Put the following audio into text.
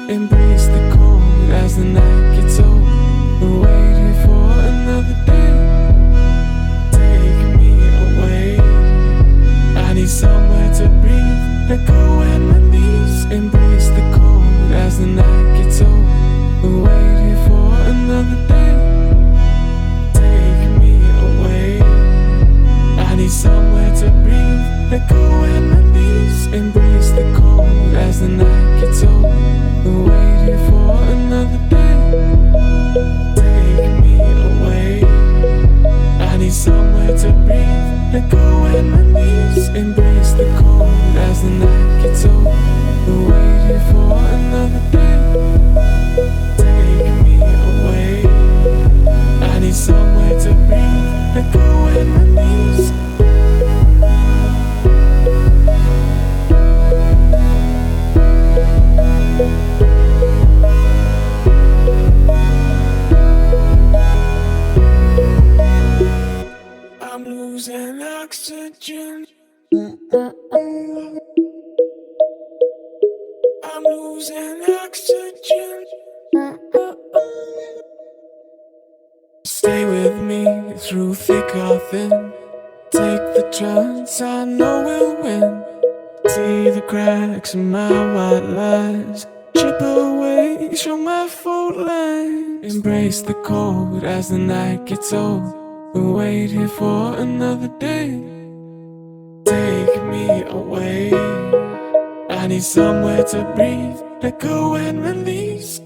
Embrace the cold as the night gets old. We're waiting for another day. Take me away. I need somewhere to breathe. Let go and release. Embrace the cold as the night gets old. We're waiting for another day. Take me away. I need somewhere to breathe. Let go and release. Embrace the cold as the night gets old. We're waiting for another day. Take me away. I need somewhere to breathe. Let go and release. Embrace the cold as the night gets old. We're waiting for another day. Take me away. I need somewhere to breathe. Let go and release. I'm losing oxygen. I'm losing oxygen. Stay with me through thick or thin. Take the chance, I know we'll win. See the cracks in my white lies. Chip away, show my fault lines. Embrace the cold as the night gets old. We'll wait here for another day. Take me away. I need somewhere to breathe. Let go and release.